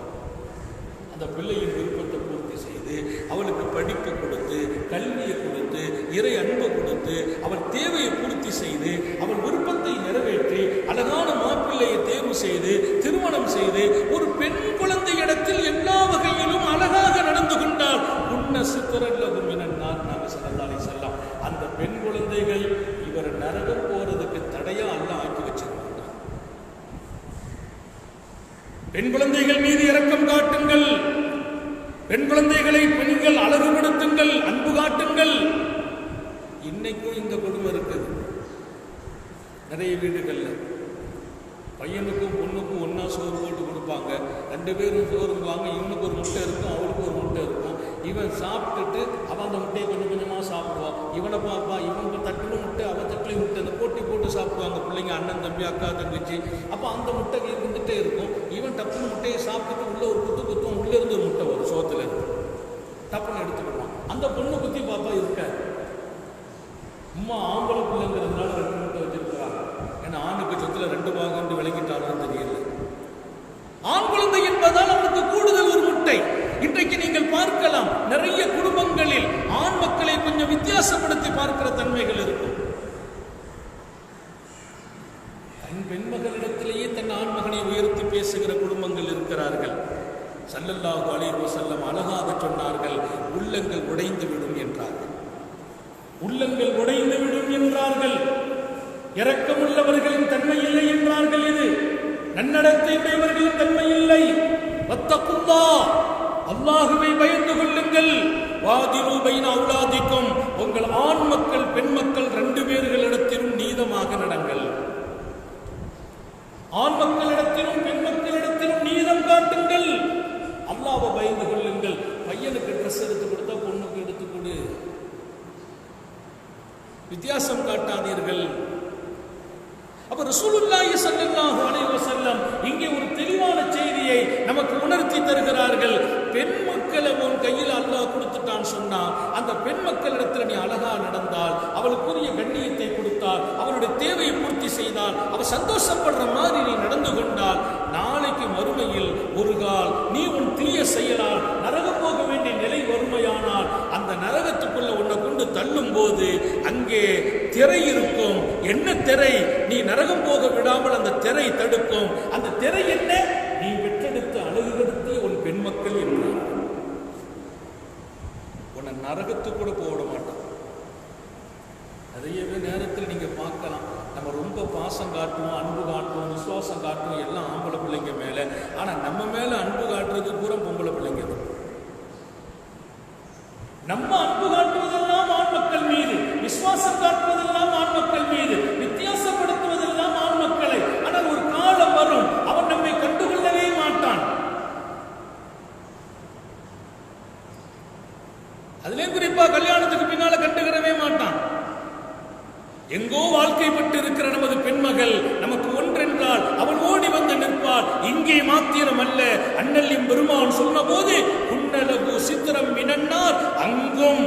அந்த பிள்ளையின் விருப்பத்தை பூர்த்தி செய்து அவளுக்கு படிப்பு கொடுத்து, கல்வியை கொடுத்து, இறை அன்பை கொடுத்து, அவள் தேவையை பூர்த்தி செய்து, அவள் விருப்பத்தை நிறைவேற்றி அழகான மாப்பிள்ளையை தேர்வு செய்து திருமணம் செய்து ஒரு பெண் குழந்தை இடத்தில் எல்லா வகையிலும் அழகாக நடந்து கொண்டால் அந்த பெண் குழந்தைகள் இவர் நரகம் போறதுக்கு தடையா அல்லாஹ் ஆக்கி வச்சிருக்காங்க. பெண் குழந்தைகள் மீது இரக்கம் காட்டுங்கள், பெண் குழந்தைகளை பெண்கள் அழகுபடுத்துங்கள், அன்பு காட்டுங்கள். இன்னைக்கும் இந்த கொடுமை இருக்குது. நிறைய வீடுகள்ல பையனுக்கும் பொண்ணுக்கும் ஒன்னா சோறு போட்டு கொடுப்பாங்க, 2 பேரும் சோறுங்குவாங்க. இவனுக்கு ஒரு முட்டை இருக்கும், அவளுக்கு ஒரு முட்டை இருக்கும். இவன் சாப்பிட்டுட்டு அவன் அந்த முட்டையை கொஞ்சம் கொஞ்சமாக சாப்பிடுவான். இவனை பார்ப்பா, இவனுக்கு தட்டிலும் முட்டை, அவன் தட்டிலையும் முட்டை, அந்த போட்டி போட்டு சாப்பிடுவாங்க பிள்ளைங்க, அண்ணன் தம்பி அக்கா தங்கச்சி. அப்போ அந்த முட்டை இருந்துகிட்டே இருக்கும். இவன் டப்புன்னு முட்டையை சாப்பிட்டுட்டு உள்ள ஒரு குத்தும், உள்ளே இருந்து ஒரு முட்டை வரும், சோத்துல இருந்து டப்புன்னு எடுத்துக்கிடுவான். அந்த பொண்ணு குத்தி பாப்பா இருக்காது. அம்மா ஆம்பளை பிள்ளைங்கிறதுனால 2 முட்டை வச்சிருக்கிறாங்க. ஏன்னா ஆணுக்கு சொத்துல 2 பாகம் விளங்கிட்டாலும் தெரியல. ஆண் குழந்தை என்பதால் அவனுக்கு கூடுதல் ஒரு முட்டை. இன்றைக்கு நீங்கள் பார்க்கலாம், நிறைய குடும்பங்களில் ஆண் மக்களை கொஞ்சம் வித்தியாசப்படுத்தி பார்க்கிற தன்மைகள் இருக்கும். தன் பெண்மகளிடத்திலேயே தன் ஆண்மகனை உயர்த்தி பேசுகிற குடும்பங்கள் இருக்கிறார்கள். ஸல்லல்லாஹு அலைஹி வஸல்லம் அழகாக சொன்னார்கள், உள்ளங்கள் உடைந்து விடும் என்றார்கள். உள்ளங்கள் உடைந்து விடும் என்றார்கள். இரக்கமுள்ளவர்களின் தன்மை இல்லை என்றார்கள். இது நன்னடத்தை உடையவர்களின் தன்மை இல்லை. வத்தகுல்லாஹ், அல்லாஹ்வை பயந்து கொள்ளுங்கள். வாதிலு பைன அவுலாதிக்கும், உங்கள் ஆண் மக்கள் பெண் மக்கள் 2 பேர்களிடத்திலும் நீதமாக நடங்கள். ஆண் மக்களிடத்திலும் பெண் மக்களிடத்திலும் நீதம் காட்டுங்கள். அல்லாஹ்வை பயந்து கொள்ளுங்கள். பையனுக்கு ட்ரெஸ் எடுத்து கொடுத்தா பொண்ணுக்கு எடுத்து கொடு, வித்தியாசம் காட்டாதீர்கள். அப்ப ரசூலுல்லாஹி ஸல்லல்லாஹு அலைஹி வஸல்லம் இங்கே ஒரு தெளிவான செய்தியை நமக்கு உணர்த்தி தருகிறார்கள். பெண் மக்களை உன் கையில் அல்லாஹ் கொடுத்துட்டான்னு சொன்னா, அந்த பெண் மக்களிடத்தில் நீ அழகா நடந்தால், அவளுக்குரிய கண்ணியத்தை கொடுத்தால், அவளுடைய தேவையை பூர்த்தி செய்தால், அவள் சந்தோஷப்படுற மாதிரி நீ நடந்து கொண்டால், நாளைக்கு மறுமையில் ஒரு கால் நீ உன் தீய செயலால் நரகம் போக வேண்டிய நிலை வறுமையானால், அந்த நரகத்துக்குள்ள உன்னை கொண்டு தள்ளும் போது அங்கே திரை இருக்கும். என்ன திரை? நீ நரகம் போக விடாமல் அந்த திரை தடுக்கும். அந்த திரை என்ன? நீ பெற்றெடுத்து அழகுபடுத்திய உன் பெண் மக்கள் என்றார். உன்னை நரகத்துக்கு கூட போட மாட்டான். நிறையவே நேரத்தில் நீங்க பார்க்கலாம், நம்ம ரொம்ப பாசம் காட்டுவோம், அன்பு காட்டுவோம், விசுவாசம் காட்டுவோம், எல்லாம் ஆம்பளை பிள்ளைங்க மேல. ஆனா நம்ம மேல அன்பு காட்டுறது பூரா பொம்பளை பிள்ளைங்க தான். நம்ம அன்பு காட்டுவதெல்லாம் ஆண் மக்கள் மீது, விசுவாசம் காட்டுவதெல்லாம் ஆண் மக்கள் மீது, வித்தியாசப்படுத்துவதெல்லாம் ஆண் மக்களை. ஆனால் ஒரு காலம் வரும், அவன் நம்மை கண்டுகொள்ளவே மாட்டான். அதிலே குறிப்பா கல்யாணத்துக்கு பின்னால கண்டுகிறவே மாட்டான். எங்கோ வாழ்க்கைப்பட்டு இருக்கிற நமது பெண்மகள் நமக்கு ஒன்றென்றால் அவள் ஓடி வந்து நிற்பாள். இங்கே மாத்திரம் அல்ல, அண்ணலின் பெருமான் சொன்ன போது உன்னலகு சித்திரம் மினன்னார், அங்கும்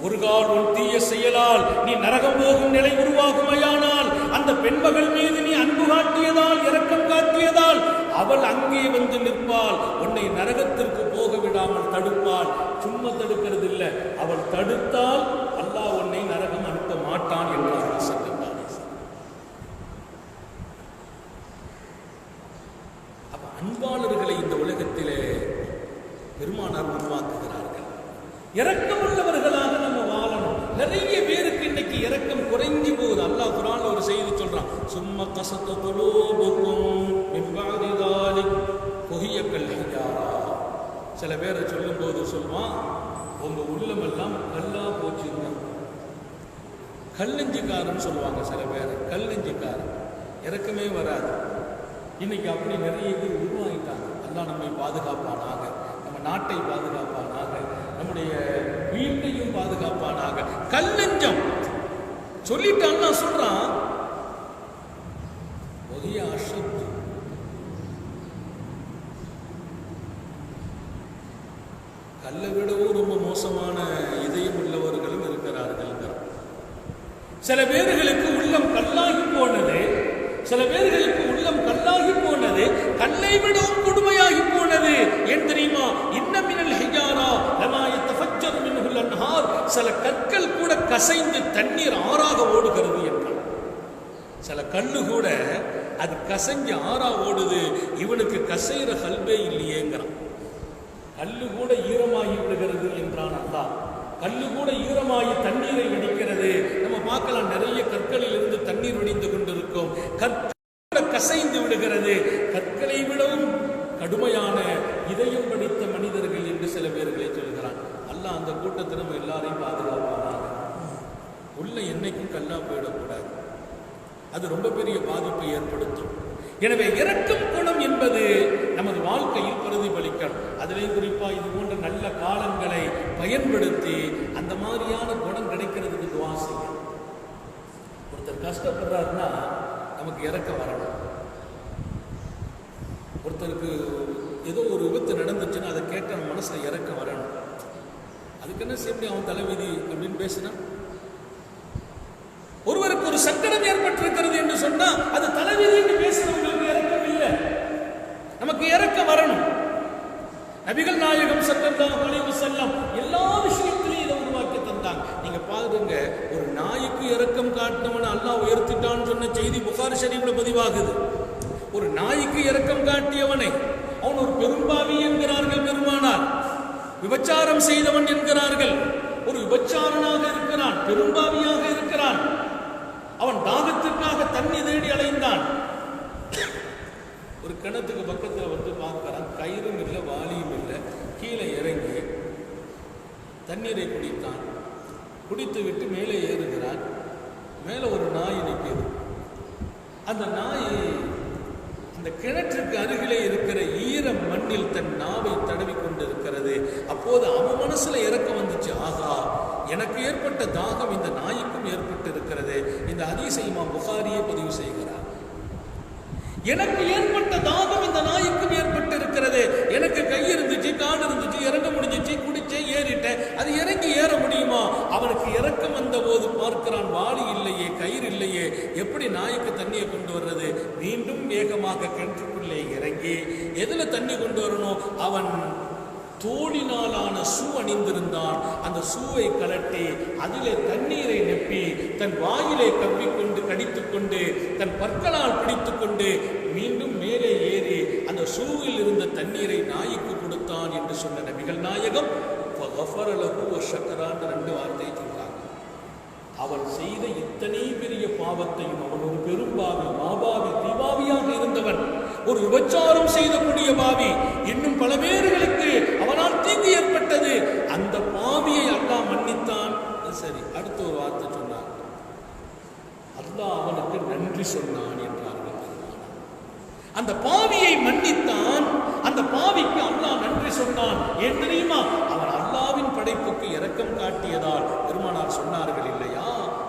ஒரு கால் உன் தீய செயலால் நீ நரகம் போகும் நிலை உருவாகுமையானால், அந்த பெண்மகள் மீது நீ அன்பு காட்டியதால், இரக்கம் காட்டியதால் அவள் அங்கே வந்து நிற்பாள். உன்னை நரகத்திற்கு போக விடாமல் தடுப்பாள். சும்மா தடுக்கிறது இல்லை, அவள் தடுத்தால் அல்லாஹ் உன்னை நரகம் அனுப்ப மாட்டான் என்றார்கள் ஸல்லல்லாஹு அலைஹி வஸல்லம். அப்ப அன்பாளர்களை இந்த உலகத்திலே பெருமானார் உருவாக்குகிறார்கள். இரக்கம் உள்ளவர்களாக நம்ம வாழணும். நிறைய பேருக்கு இன்னைக்கு இரக்கம் குறைஞ்சி போகுது. அல்லாஹ் குர்ஆன்ல ஒரு செய்தி சொல்றான், சும்ம கஸத குலூபுக்கும் மின் பஅதி ذلك وهي كالحجارة. சில பேரை சொல்லும் போது சொல்வான், உங்க உள்ளமெல்லாம் கல்லா போச்சுங்க. கல்லஞ்சிக்காரன்னு சொல்லுவாங்க சில பேர். கல்லஞ்சிக்காரன், இரக்கமே வராது. இன்னைக்கு அப்படி நிறைய பேர் உருவாகிட்டாங்க. அல்லாஹ் நம்மை பாதுகாப்பானாக, நம்ம நாட்டை பாதுகாப்பானாக, நம்முடைய வீட்டையும் பாதுகாப்பானாக. கல்லஞ்சம் சொல்லிட்டு அல்லாஹ் சொல்றான், ஒதிய அஷத், கல்லை விடவும் ரொம்ப மோசமான இதயம் உள்ளவர்களும் இருக்கிறார்கள். சில பேர்களுக்கு உள்ளம் கல்லாகி போனது, சில பேர்களுக்கு உள்ளம் கல்லாகி போனது, கல்லை விடவும் கொடுமையாகி போனது. ஏன் தெரியுமா? இன்னமினல் ஹிஜாரா லமா யதஃபஜ்ஜரு மின்ஹுல் அன்ஹார், சில கற்கள் கூட கசைந்து தண்ணீர் ஆறாக ஓடுகிறது என்றார். சில கல்லு கூட அது கசைஞ்சு ஆறா ஓடுது. இவனுக்கு கசைற கல்வே இல்லையேங்கிறான். கல்லு கூட ஈரமாகி விடுகிறது என்றான் அல்லாஹ். கல்லு கூட ஈரமாகி தண்ணீரை வெடிக்கிறது. நம்ம பார்க்கலாம், நிறைய கற்களில் இருந்து தண்ணீர் வெடிந்து கொண்டிருக்கும். கற்கள் கசைந்து விடுகிறது. கற்களை விடவும் கடுமையான இதயம் படித்த மனிதர்கள் என்று சில பேர்களை சொல்கிறான். அல்லாஹ் அந்த கூட்டத்தில் நம்ம எல்லாரையும் பாதுகாப்பானாங்க. உள்ள என்னைக்கும் கல்லா போயிடக்கூடாது. அது ரொம்ப பெரிய பாதிப்பை ஏற்படுத்தும். எனவே இரக்கம் குணம் என்பது நமது வாழ்க்கையில் பிரதிபலிக்கணும். அதிலேயும் குறிப்பாக இது போன்ற நல்ல காலங்களை பயன்படுத்தி அந்த மாதிரியான குணம் கிடைக்கிறதுக்கு துவா செய்யும். ஒருத்தர் கஷ்டப்படுறாருன்னா நமக்கு இரக்கம் வரணும். ஒருத்தருக்கு ஏதோ ஒரு விபத்து நடந்துச்சுன்னா அதை கேட்ட நம்ம மனசுல இரக்கம் வரணும். அதுக்கு என்ன செய்ய, அவன் தலைவிதி அப்படின்னு பேசினா, ஒருவருக்கு ஒரு சங்கடம் ஏற்பட்டிருக்கிறது என்று சொன்னா அது தலைவிதி என்று பேசுறவங்களுக்கு இரக்கம் இல்லை. நமக்கு இரக்கம் வரணும். நபிகள் நாயகம் ஸல்லல்லாஹு அலைஹி வஸல்லம் எல்லா விஷயத்திலையும் இதை உருவாக்கி தந்தாங்க. நீங்க பாருங்க, ஒரு நாய்க்கு இரக்கம் காட்டினவனை அல்லாஹ் உயர்த்திட்டான்னு சொன்ன செய்தி புகாரி ஷரீஃப்ல பதிவாகுது. ஒரு நாய்க்கு இரக்கம் காட்டியவனை அவன் ஒரு பெரும்பாவி என்கிறார்கள். விபச்சாரம் செய்தவன் என்கிறார்கள். ஒரு விபச்சாரனாக இருக்கிறான், பெரும்பாவியாக இருக்கிறான். அவன் தாகத்திற்காக தண்ணி தேடி அலைந்தான். ஒரு கிணத்துக்கு பக்கத்தில் வந்து பார்க்கிறான், கயிறும் இல்லை, வாளியும் இல்லை. கீழே இறங்கி தண்ணீரை குடித்தான். குடித்து விட்டு மேலே ஏறுகிறான். மேலே ஒரு நாய் நிற்கிறது. அந்த நாய் அந்த கிணற்றுக்கு அருகிலே இருக்கிற ஈர மண்ணில் தன் நாவை தடவி கொண்டிருக்கிறது. அப்போது அவன் மனசுல இறக்கம் வந்துச்சு, ஆகா, எனக்கு ஏற்பட்ட தாகம் இந்த நாய்க்கும் ஏற்பட்டு இருக்கிறது. இந்த ஹதீஸை இமாம் புகாரியே பதிவு செய்கிறார். எனக்கு ஏற்பட்ட தாகம் இந்த நாய்க்கும் ஏற்பட்டு இருக்கிறது. எனக்கு கை இருந்துச்சு, கால் இருந்துச்சு, இறங்க முடிஞ்சிச்சு, குடிச்சேன், ஏறிட்டேன். அது இறங்கி ஏற முடியுமா? அவனுக்கு இறக்கம் வந்த போது பார்க்கிறான், வாளி இல்லையே, கயிறு இல்லையே, எப்படி நாய்க்கு தண்ணியை கொண்டு வர்றது? மீண்டும் வேகமாக கிணற்றுக்குள்ளே இறங்கி எதுல தண்ணி கொண்டு வரணும்? அவன் தோளினாலான ஷூ அணிந்திருந்தான். அந்த ஷூவை கலட்டி அதிலே தண்ணீரை நெப்பி தன் வாயிலே கவ்விக்கொண்டு கடித்துக்கொண்டு தன் பற்களால் பிடித்துக்கொண்டு மீண்டும் மேலே ஏறி அந்த ஷூவில் இருந்த தண்ணீரை நாய்க்கு கொடுத்தான் என்று சொன்ன நபிகள் நாயகம் 2 வார்த்தையை சொல்றாங்க. அவன் செய்த இத்தனை பெரிய பாவத்தையும், அவன் ஒரு பெரும்பாவி, மாபாவி, தீபாவியாக இருந்தவன், ஒரு விபச்சாரம் செய்தக்கூடிய பாவி, இன்னும் பல பேர்களுக்கு அவனால் தீங்கு ஏற்பட்டது. அந்த பாவியை அல்லாஹ் மன்னித்தான். சரி, அடுத்த ஒரு வார்த்தை சொன்னார், அல்லாஹ் அவனுக்கு நன்றி சொன்னான் என்றார்கள். அந்த பாவியை மன்னித்தான், அந்த பாவிக்கு அல்லாஹ் நன்றி சொன்னான். ஏன் தெரியுமா? அவன் அல்லாஹ்வின் படைப்புக்கு இரக்கம் காட்டியதால். பெருமானார் சொன்னார்கள் இல்லையா,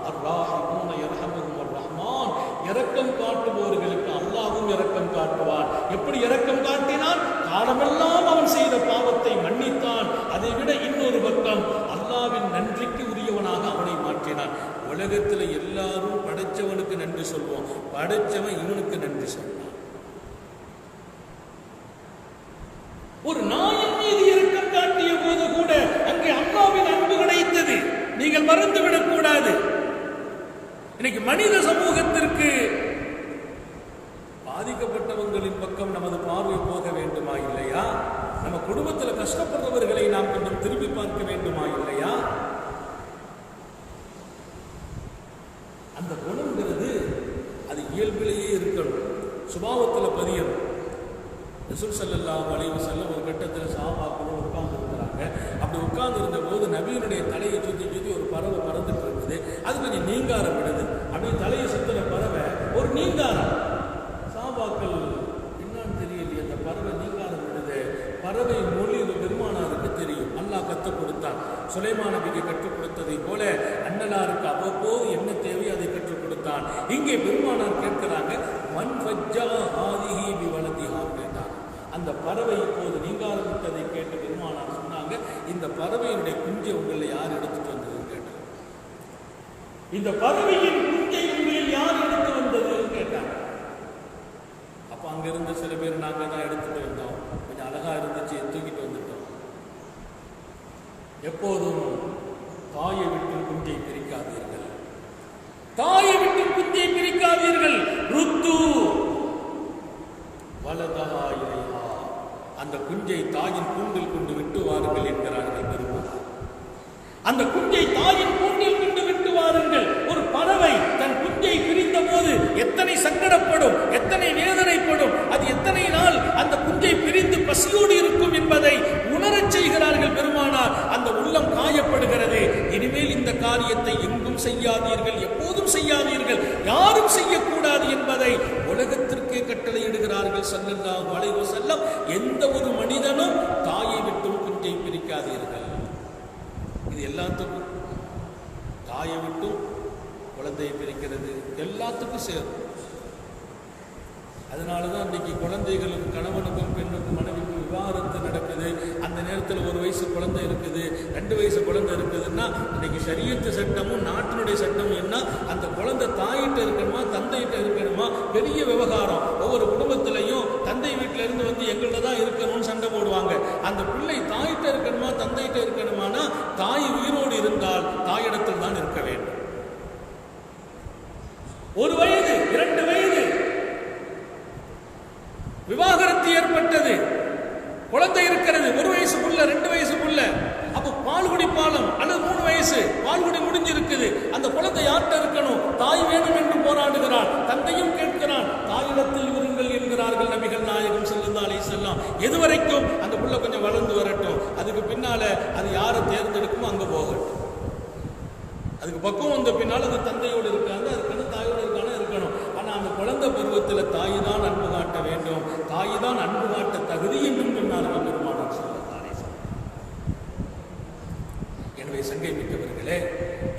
அர்ராஹிமூன யர்ஹமுஹுர் ரஹ்மான், இரக்கம் காட்டுபவர்களுக்கு அல்லாஹ்வும் இரக்கம் காட்டுவான். எப்படி இரக்கம் காட்டினான்? காலமெல்லாம் அவன் செய்த பாவத்தை மன்னித்தான். அதை விட இன்னொரு பக்கம் அல்லாஹ்வின் நன்றிக்கு உரியவனாக அவனை மாற்றினான். உலகத்தில் எல்லாரும் படைச்சவனுக்கு நன்றி சொல்வோம், படைச்சவன் இவனுக்கு நன்றி சொன்னான். ஒரு நாயின் மீது இரக்கம் காட்டிய போது கூட அங்கே அல்லாஹ்வின் அன்பு கிடைத்தது. நீங்கள் மறந்துவிடக் கூடாது. இன்னைக்கு மனித சமூகத்திற்கு பாதிக்கப்பட்டவங்களின் பக்கம் நமது பார்வை போக வேண்டுமா இல்லையா? நம்ம குடும்பத்தில் கஷ்டப்படுறவர்களை நாம் கொஞ்சம் திரும்பி பார்க்க வேண்டுமா இல்லையா? அந்த குணம்ங்கிறது அது இயல்பிலேயே இருக்கணும், சுபாவத்தில் பதியணும். ரசூல் ஸல்லல்லாஹு அலைஹி வஸல்லம் ஒரு கட்டத்தில் சஹாபாக்களோடு உட்கார்ந்து இருக்கிறாங்க. அப்படி உட்கார்ந்து இருந்த போது நபியினுடைய தலையை சுற்றி சுற்றி ஒரு பறவை பறந்துட்டு இருக்குது. அது கொஞ்சம் நீங்காரம் விடுது. அப்படி தலையை சுற்றுற பறவை ஒரு நீங்காரம். சஹாபாக்கள் என்னன்னு தெரியலையே, அந்த பறவை நீங்காரம் விடுது. பறவை மொழி பெருமானாருக்கு தெரியும், அல்லாஹ் கற்றுக் கொடுத்தான். சுலைமான் நபிக்கு கற்றுக் கொடுத்ததை போல அன்னலாருக்கு அவ்வப்போது என்ன தேவையோ அதை கற்றுக் கொடுத்தான். இங்கே பெருமானார் கேட்கிறாங்க, மன் ஃபஜ்ஜா ஹாதிஹி பிவலதிஹா கேட்டார். அந்த பறவை இப்போது நீங்காரம் விட்டதை கேட்டு பெருமானார் சொன்னாங்க, இந்த பறவையினுடைய குஞ்சை உங்களில் யார் எடுத்துட்டு வந்ததுன்னு கேட்டார். இந்த பறவையின் குஞ்சை உங்களில் யார் எடுத்து வந்ததுன்னு கேட்டாங்க. அப்போ அங்கிருந்த சில பேர் நாங்கள் தான் எடுத்துட்டு வந்தோம், கொஞ்சம் அழகா இருந்துச்சு, தூக்கிட்டு வந்துட்டோம். எப்போதும் தாயை விட்டு குஞ்சை பிரிக்காதீர்கள், தாயை விட்டு குஞ்சை பிரிக்காதீர்கள். ருத்து வலதஹா இலைஹா, அந்த குஞ்சை தாயின் கூண்டில் கொண்டு விட்டு வாருங்கள் என்கிறார்கள் பெருமானார். அந்த குஞ்சை தாயின் கூண்டில் கொண்டு விட்டு வாருங்கள். ஒரு பறவை தன் குஞ்சை பிரிந்த போது எத்தனை சங்கடப்படும், எத்தனை வேதனைப்படும், அது எத்தனை நாள் அந்த குஞ்சை பிரிந்து பசியோடு இருக்கும் என்பதை உணரச் செய்கிறார்கள் பெருமானார். அந்த உள்ளம் காயப்படுகிறது. இனிமேல் இந்த காரியத்தை எங்கும் செய்யாதீர்கள், எப்போதும் செய்யாதீர்கள், யாரும் செய்யக்கூடாது என்பதை உலகத்திற்கே கட்டளையிடுகிறார்கள் ஸல்லல்லாஹு அலைஹி வஸல்லம். எந்த ஒரு மனிதனும் தாயை விட்டும் குஞ்சை பிரிக்காதீர்கள். இது எல்லாத்துக்கும், தாயை விட்டும் குழந்தையை பிரிக்கிறது எல்லாத்துக்கும் சேரும். அதனாலதான் இன்னைக்கு குழந்தைகளுக்கு, கணவனுக்கும் பெண்ணுக்கும் மனைவிக்கும் விவாகரத்து நடக்குது. அந்த நேரத்தில் 1 வயசு குழந்தை இருக்குது, 2 வயசு குழந்தை இருக்குதுன்னா இன்னைக்கு ஷரியத்து சட்டமும் நாட்டினுடைய சட்டமும் என்ன, அந்த குழந்தை தாயிட்ட இருக்கணுமா தந்தையிட்ட இருக்கணுமா, பெரிய விவகாரம். ஒவ்வொரு குடும்பத்திலையும் தந்தை வீட்டில இருந்து வந்து எங்கள்கிட்ட தான் இருக்கணும்னு சண்டை போடுவாங்க. அந்த பிள்ளை தாயிட்ட இருக்கணுமா தந்தையிட்ட இருக்கணுமானா, தாய் உயிரோடு இருந்தால் தாயிடத்தில் தான் இருக்க வேண்டும். 1 வயது 2 வயது விவாகரத்து ஏற்பட்டது, குழந்தை இருக்கிறது, 1 வயசு புள்ள 2 வயசு புள்ள. அப்போ பால்குடி பாலம் அல்லது 3 வயசு பால்குடி முடிஞ்சிருக்குது. அந்த குழந்தை யார்கிட்ட இருக்கணும்? தாய் வேணும் என்று போராடுகிறான். தந்தையும் கேட்கிறான். தாயிடத்தில் இருங்கள் என்கிறார்கள் நபிகள் நாயகம் ஸல்லல்லாஹு அலைஹி வஸல்லம். எதுவரைக்கும்? அந்த புள்ள கொஞ்சம் வளர்ந்து வரட்டும். அதுக்கு பின்னால அது யாரை தேர்ந்தெடுக்குமோ அங்க போகட்டும். அதுக்கு பக்கம் வந்த பின்னால் அது தந்தையோடு இருக்காங்க, அதுக்கான தாயோடு இருக்கான இருக்கணும். ஆனா அந்த குழந்தை பருவத்தில் தாய் தான் அன்பு காட்ட வேண்டும், தாய் தான் அன்பு காட்ட தகுதி என்றும் சொன்னார்கள் பெருமானார் ஸல்லல்லாஹு அலைஹி வஸல்லம். எனவே சங்கை மிக்கவர்களே,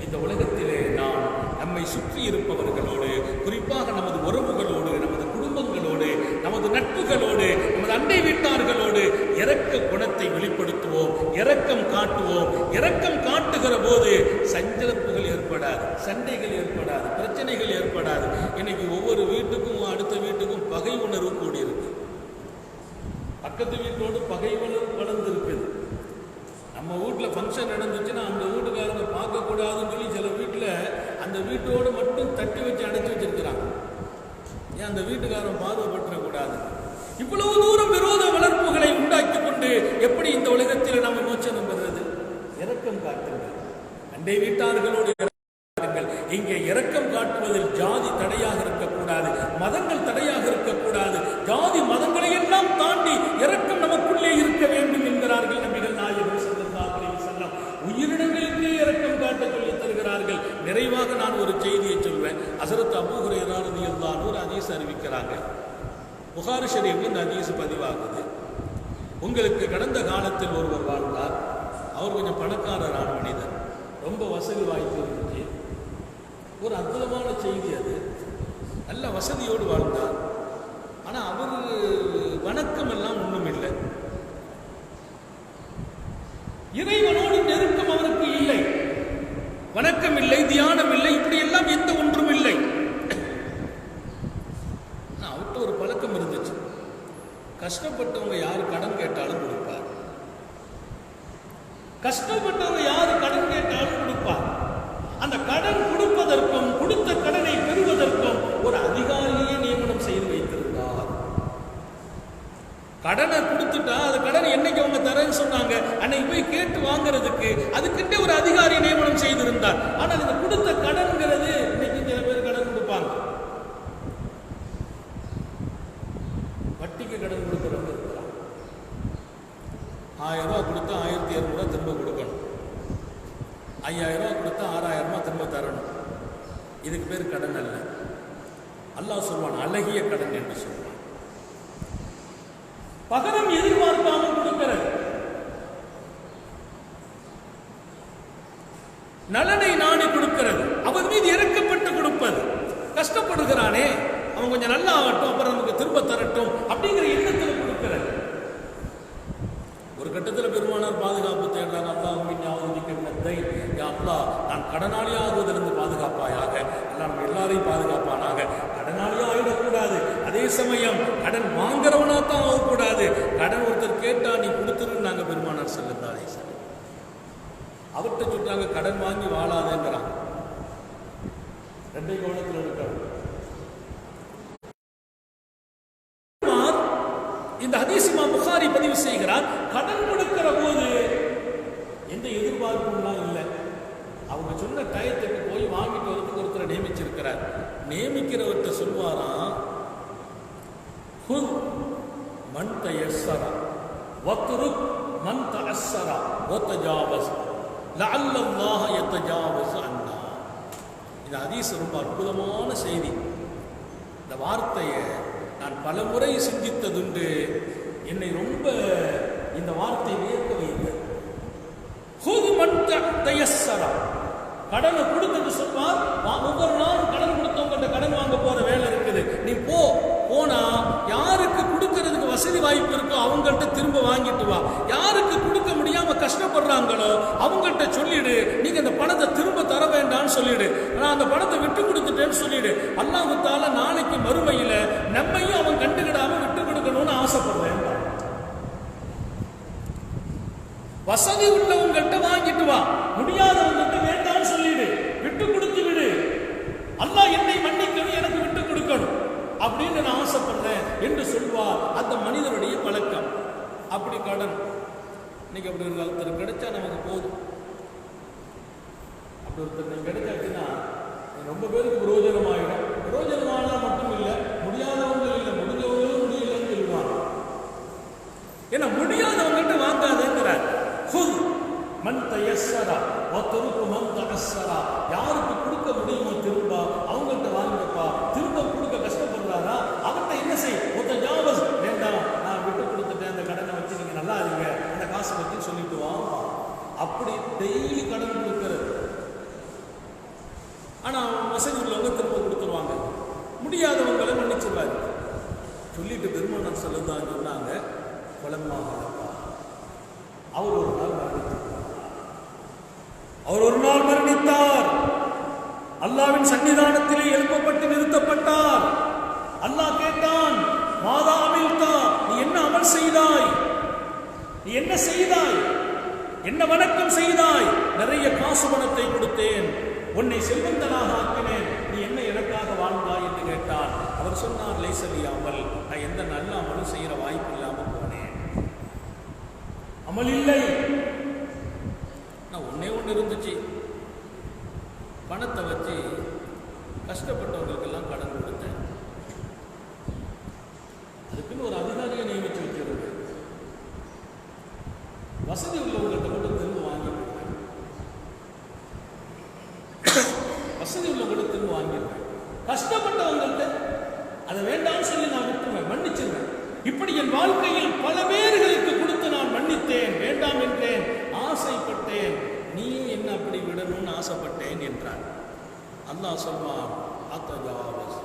இந்த உலகத்திலே நாம் நம்மை சுற்றி இருப்பவர்களோடு, குறிப்பாக நமது உறவுகளோடு, நமது குடும்பங்களோடு, நமது நட்புகளோடு, நமது அண்டை வீட்டார்களோடு இரக்க குணத்தை வெளிப்படுத்துவோம், இரக்கம் காட்டுவோம். இரக்கம் காட்டுகிற போது சஞ்சலப்புகள் ஏற்படாது, சண்டைகள் ஏற்படாது, பிரச்சனைகள் ஏற்படாது. இன்னைக்கு ஒவ்வொரு வீட்டுக்கும் அடுத்த வீட்டுக்கும் பகை உணர்வு கூடியிருக்கு. பக்கத்து வீட்டோடு பகை உணர்வு வளர்ந்துருக்குது. நம்ம வீட்டில் ஃபங்க்ஷன் நடந்துச்சுன்னா அந்த வீட்டுக்காரங்க பார்க்கக்கூடாதுன்னு சொல்லி சில வீட்டில் அந்த வீட்டோடு மட்டும் தட்டி வச்சு அடைச்சி வச்சிருக்கிறாங்க. ஏன்? அந்த வீட்டுக்காரன் பார்வைப்பற்றக்கூடாது. இவ்வளவு தூரம் விரோத வளர்ப்புகளை உண்டாக்கி கொண்டு எப்படி இந்த உலகத்தில் நம்ம மோட்சம் பெறுவது? இரக்கம் காட்டுங்கள், அண்டை வீட்டார்களோடு காட்டுங்கள். இங்கே இரக்கம் காட்டுவதில் ஜாதி தடையாக இருக்கக்கூடாது, மதங்கள் தடையாக இருக்கக்கூடாது. ஜாதி மதங்களை எல்லாம் தாண்டி இரக்கம் நமக்குள்ளே இருக்க வேண்டும் என்கிறார்கள் நபிகள் நாயகம் ஸல்லல்லாஹு அலைஹி வஸல்லம். உயிரினங்களுக்கே இரக்கம் காட்ட சொல்லி தருகிறார்கள். நிறைவாக நான் ஒரு செய்தியை சொல்வேன். ஹஸரத் அபூ ஹுரைரா ரலியல்லாஹு அன்ஹு ஒரு ஹதீஸ் அறிவிக்கிறாங்க. புகாரி ஷரீஃப்ல இந்த ஹதீஸ் பதிவாகுது. உங்களுக்கு கடந்த காலத்தில் ஒருவர் வாழ்ந்தார். அவர் கொஞ்சம் பணக்காரரான மனிதர், ரொம்ப வசதி வாய்ப்பு இருந்துச்சு. ஒரு அற்புதமான செய்தி அது. நல்ல வசதியோடு வாழ்ந்தார். ஆனால் அவர் வணக்கம் எல்லாம் ஒன்றும் இல்லை, இறைவனோடு நெருக்கம் அவருக்கு இல்லை, வணக்கம் இல்லை, தியானம் இல்லை, இப்படி எல்லாம் எந்த ஒன்றும் இல்லை. அவர்கிட்ட ஒரு பழக்கம் இருந்துச்சு. கஷ்டப்பட்டவங்க யாரு கடன் கேட்டாலும் கொடுப்பார், கஷ்டப்பட்டவங்க யாரு கடன் கேட்டாலும் கொடுப்பார். அந்த கடன் கொடுப்பதற்கும் கொடுத்த கடனை பெறுவதற்கும் ஒரு அதிகாரியே நியமனம் செய்து வைத்திருந்தார். கடனை கொடுத்துட்டா அந்த கடனை என்னைக்கு அவங்க தரேன்னு சொன்னாங்க அன்னைக்கு போய் கேட்டு வாங்குறதுக்கு அதுக்கிட்டே ஒரு அதிகாரி நியமனம் செய்திருந்தார். ஆனால் இந்த கொடுத்த கடன்கிறது இன்னைக்கு சில பேர் கடன் கொடுப்பாங்க. வட்டிக்கு கடன் கொடுக்கிறவங்க இருக்கிறாங்க. 1000 ரூபா கொடுத்தா 1200 திரும்ப கொடுக்கணும், 5000 ரூபா கொடுத்தா 6000 திரும்ப தரணும். இதுக்கு பேர் கடன் அல்ல. அல்லாஹ் சொல்வான் அழகிய கடன் என்று சொல்வான். பகரம் எதிர்பார்க்காமல் கொடுக்கிறது, நலனை நாடி கொடுக்கிறது, அவன் மீது இறக்கப்பட்டு கொடுப்பது. கஷ்டப்படுகிறானே அவன் கொஞ்சம் நல்லா ஆகட்டும், அப்புறம் நமக்கு திரும்ப தரட்டும் அப்படிங்கிற எண்ணத்தில் கொடுக்கிறது. ஒரு கட்டத்தில் பெருமானார் பாதுகாப்பு தேடுறாங்க. அல்லாஹ் நான் கடனாளி ஆகுவதிலிருந்து பாதுகாப்பாயாக, எல்லாம் எல்லாரையும் பாதுகாப்பானாக. கடனாளி ஆகிடக்கூடாது, அதே சமயம் கடன் வாங்குறவனா தான் ஆகக்கூடாது. கடன் ஒருத்தர் கேட்டா நீ கொடுத்துருன்னு நாங்கள் பெருமானார் ஸல்லல்லாஹு அலைஹி வஸல்லம் அவர்கிட்ட சொல்றாங்க, கடன் வாங்கி வாழாதேங்கிறாங்க. ரெண்டை கோணத்தில் இருக்காங்க. இந்த ஹதீஸ் இமாம் புகாரி பதிவு செய்கிறார். கடன் கொடுக்கிற போது எந்த எதிர்பார்ப்பும் இல்லை. அவங்க சொன்ன டயத்துக்கு போய் வாங்கிட்டு வரதுக்கு ஒருத்தரை நியமிச்சிருக்கிறார். நியமிக்கிறவர்கிட்ட சொல்வாராம், குத் மன் தயஸ்ஸரா வத்ருக் மன் தஅஸ்ஸரா வதஜாவஸ் லஅல்லல்லாஹ யதஜாவஸ் அன்னா. இந்த ஹதீஸ் ரொம்ப அற்புதமான செய்தி. இந்த வார்த்தையை நான் பல முறை சிந்தித்ததுண்டு. என்னை ரொம்ப இந்த வார்த்தை வியக்க வைத்தது. கடனை கொடுத்துட்டு சொல்வார், ஒவ்வொரு நாளும் கடன் கொடுத்தவங்க கடன் வாங்க போற வேலை இருக்குது, நீ போனா யாருக்கு கொடுக்கறதுக்கு வசதி வாய்ப்பு இருக்கோ அவங்கள்ட்ட திரும்ப வாங்கிட்டு வா. யாருக்கு கொடுக்க முடியாம கஷ்டப்படுறாங்களோ அவங்கள்ட்ட சொல்லிடு, நீங்க அந்த பணத்தை திரும்ப தர வேண்டாம்னு சொல்லிடு, நான் அந்த பணத்தை விட்டு கொடுத்துட்டேன்னு சொல்லிடு. அல்லாஹ் தஆலா நாளைக்கு மறுமையில நம்மையும் அவன் கண்டுக்கிடாம விட்டு கொடுக்கணும்னு ஆசைப்படுறேன். வசதி உள்ளவங்கள்ட்ட வாங்கிட்டு வா, முடியாதவங்கள்ட்ட வேண்டாம்னு சொல்லிடு, விட்டு கொடுத்து விடு. அல்லாஹ் என்னை மன்னிக்கணும், எனக்கு விட்டு கொடுக்கணும் அப்படின்னு நான் ஆசைப்படுறேன் என்று சொல்வார். அந்த மனிதனுடைய பழக்கம். அப்படி கடன் இன்னைக்கு அப்படி ஒரு ஒருத்தர் கிடைச்சா நமக்கு போதும். அப்படி ஒருத்தர் கிடைச்சாச்சுன்னா ரொம்ப பேருக்கு பிரயோஜனமாயிடும். பிரயோஜனமானா மட்டும் இல்லை, முடியாதவங்க இல்லை, முடிஞ்சவங்களும் முடியலன்னு சொல்லுவாங்க. ஏன்னா முடியாதவங்ககிட்ட வாங்காதேங்கிறார். ஹுல் மன் தயஸ்ஸரா வத்ருக்கு மன் தஅஸ்ஸரா. யாருக்கு கொடுக்க முடியுமோ திரும்ப அவங்கள்ட்ட வாங்கிப்பா. திரும்ப கொடுக்க கஷ்டப்படுறாரா அவர்கிட்ட என்ன செய், முத்தஜாவஸ், வேண்டாம் நான் விட்டு கொடுத்துட்டேன், அந்த கடனை வச்சு நீங்க நல்லா இருங்க, அந்த காசை பற்றி சொல்லிட்டு வாங்க. அப்படி டெய்லி கடன் கொடுக்கிறது. ஆனா வசதி உள்ளவங்க திரும்ப கொடுத்துருவாங்க, முடியாதவங்களை மன்னிச்சிருவாரு. சொல்லிட்டு பெருமானார் ஸல்லல்லாஹு அலைஹி சொன்னாங்க, வலம்மாஹலப்பா, அவர் ஒரு நாள் மரணித்தார். அவர் ஒரு நாள் மரணித்தார். அல்லாஹ்வின் சன்னிதானத்திலே எழுப்பப்பட்டு நிறுத்தப்பட்டார். அல்லாஹ் கேட்டான், மாதா அமில்தா, நீ என்ன அமல் செய்தாய், நீ என்ன செய்தாய், என்ன வணக்கம் செய்தாய்? நிறைய காசு பணத்தை கொடுத்தேன், உன்னை செல்வந்தனாக ஆக்கினேன், நீ என்ன எனக்காக வாழ்ந்தாய் என்று கேட்டான். அவர் சொன்னார், லைசலியாமல், நான் எந்த நல்ல அமலும் செய்யற வாய்ப்பு இல்லாமல் போனேன், அமல் இல்லை. நான் ஒன்னே ஒன்று இருந்துச்சு, பணத்தை வச்சு கஷ்டப்பட்டவங்களுக்கெல்லாம் கடன் கொடுத்தேன். அதுக்குன்னு ஒரு அதிகாரியை நியமிச்சு வைக்கிறது. வசதி உள்ளவங்கள்ட்ட மட்டும் திரும்ப வாங்கிடுவேன், வசதி உள்ளவங்கள்ட்ட திரும்ப வாங்கிடுவேன். கஷ்டப்பட்டவங்கள்ட்ட அதை வேண்டாம்னு சொல்லி நான் விட்டுருவேன், மன்னிச்சிருவேன். இப்படி என் வாழ்க்கையில் பல பேர்களுக்கு கொடுத்து நான் மன்னித்தேன், வேண்டாம் என்றேன், ஆசைப்பட்டேன், நீயும் என்ன அப்படி விடணும்னு ஆசைப்பட்டேன் என்றான். அல்லாஹ் சொல்வான், அத்தஜாவஸ்,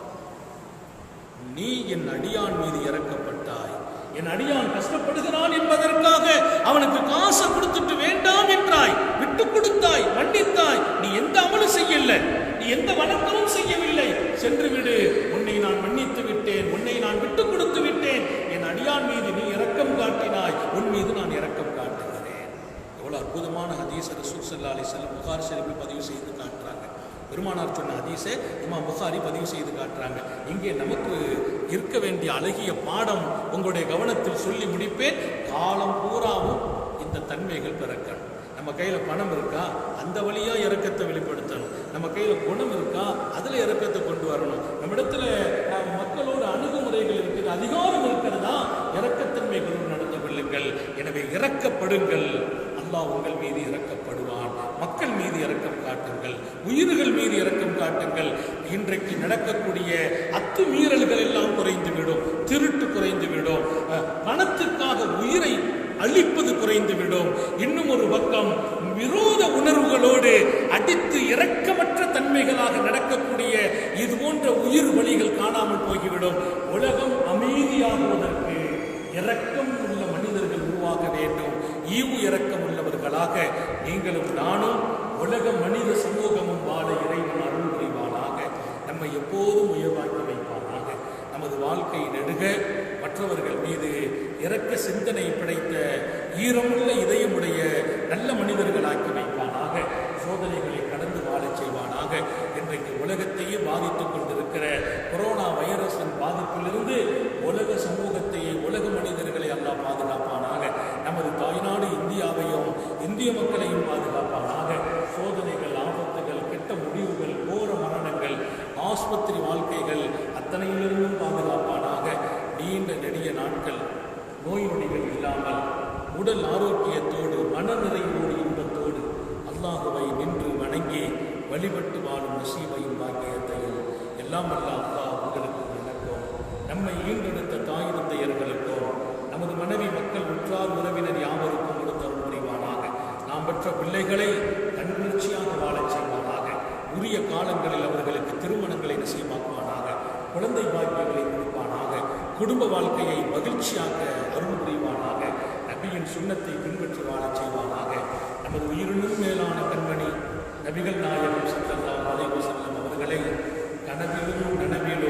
நீ என் அடியான் மீது இறக்கப்பட்டாய், என் அடியான் கஷ்டப்படுகிறான் என்பதற்காக அவனுக்கு காசை கொடுத்துட்டு வேண்டாம் என்றாய், விட்டு கொடுத்தாய், மன்னித்தாய். நீ எந்த அமலும் செய்யல, நீ எந்த வணக்கமும் செய்யவில்லை, சென்று விடு, உன்னை நான் மன்னித்து விட்டேன், உன்னை நான் விட்டு கொடுத்து விட்டேன். என் அடியான் மீது நீ இரக்கம் காட்டினாய், உன் மீது நான் இரக்கம் காட்டுகிறேன். எவ்வளவு அற்புதமான ஹதீஸ் ரசூல் ஸல்லல்லாஹு அலைஹி வஸல்லம் புகாரி ஷரீஃபில் பதிவு செய்து காட்டுறாங்க. பெருமானார் சொன்ன ஹதீஸை இமாம் புகாரி பதிவு செய்து காட்டுறாங்க. இங்கே நமக்கு இருக்க வேண்டிய அழகிய பாடம் உங்களுடைய கவனத்தில் சொல்லி முடிப்பேன். காலம் பூராவும் இந்த தன்மைகள் பிறக்கணும். நம்ம கையில பணம் இருக்கா, அந்த வழியா இரக்கத்தை வெளிப்படுத்தணும். நம்ம கையில குணம் இருக்கா, அதுல இரக்கத்தை கொண்டு வரணும். நம்ம இடத்துல மக்களோட அணுகுமுறைகள் இருக்குது, அதிகாரம் இருக்கிறதா, இரக்கத்தன்மைகளோடு நடந்து கொள்ளுங்கள். எனவே இரக்கப்படுங்கள், அல்லாஹ் உங்கள் மீது இரக்கப்படுவான். மக்கள் மீது இரக்கம் காட்டுங்கள், உயிர்கள் மீது இரக்கம் காட்டுங்கள். இன்றைக்கு நடக்கக்கூடிய அத்துமீறல்கள் எல்லாம் குறைந்துவிடும், திருட்டு குறைந்துவிடும், பணத்திற்காக உயிரை அழிப்பது குறைந்துவிடும். இன்னும் ஒரு பக்கம் விரோத உணர்வுகளோடு அடித்து இரக்கமற்ற தன்மைகளாக நடக்கக்கூடிய இது போன்ற உயிர் வழிகள் காணாமல் போய்விடும். உலகம் அமைதியாகுவதற்கு இரக்கம் உள்ள மனிதர்கள் உருவாக வேண்டும். ஈவு இரக்கம் உள்ளவர்களாக நீங்களும் நானும் உலக மனித சமூகமும் வாழ இறைவன் அருள் புரிவானாக. நம்மை எப்போதும் உயர்வாக்கி வைப்பானாக. நமது வாழ்க்கை நெடுக மற்றவர்கள் மீது இரக்க சிந்தனை படைத்த ஈரமுள்ள இதயமுடைய நல்ல மனிதர்களாக்கி வைப்பானாக. சோதனைகளை கடந்து வாழச் செய்வானாக. இன்றைக்கு உலகத்தையே பாதித்துக் கொண்டிருக்கிற கொரோனா வைரஸின் பாதிப்பிலிருந்து உலக சமூகத்தையே, உலக மனிதர்களை அல்லாஹ் பாதுகாப்பானாக. நமது தாய்நாடு இந்தியாவையும் இந்திய மக்களையும் பாதுகாப்பானாக. சோதனைகள், ஆபத்துகள், கெட்ட முடிவுகள், கோர மரணங்கள், ஆஸ்பத்திரி வாழ்க்கைகள் அத்தனையிலிருந்தும் பாதுகாப்பானாக. நீண்ட நெடிய நாட்கள் நோய் நொடிகள் இல்லாமல் உடல் ஆரோக்கியத்தோடு மனநிறைவோடு இன்பத்தோடு அல்லாஹுவை நின்று வணங்கி வழிபட்டு வாழும் நசீபையும் பாக்கியத்தையும் எல்லாம் அல்ல அல்லாஹ் உங்களுக்கு வணக்கம். நம்மை ஈண்டெடுத்த தாய் தந்தையர்களுக்கும் நமது மனைவி மக்கள் உற்றார் உறவினர் யாவருக்கும் கொடுத்தருள் புரிவானாக. நாம் பெற்ற பிள்ளைகளை கண்குளிர்ச்சியாக வாழச் செய்வானாக. உரிய காலங்களில் அவர்களுக்கு திருமணங்களை நசீபாக்குவானாக. குழந்தை பாக்கியங்களை கொடுப்பானாக. குடும்ப வாழ்க்கையை மகிழ்ச்சியாக அருள் புரிவானாக. நபியின் சுன்னத்தை பின்பற்றி வாழச் செய்வானாக. நமது உயிரினும் மேலான கண்மணி நபிகள் நாயகம் ஸல்லல்லாஹு அலைஹி வஸல்லம் அவர்களை கனவிலும் நனவிலும்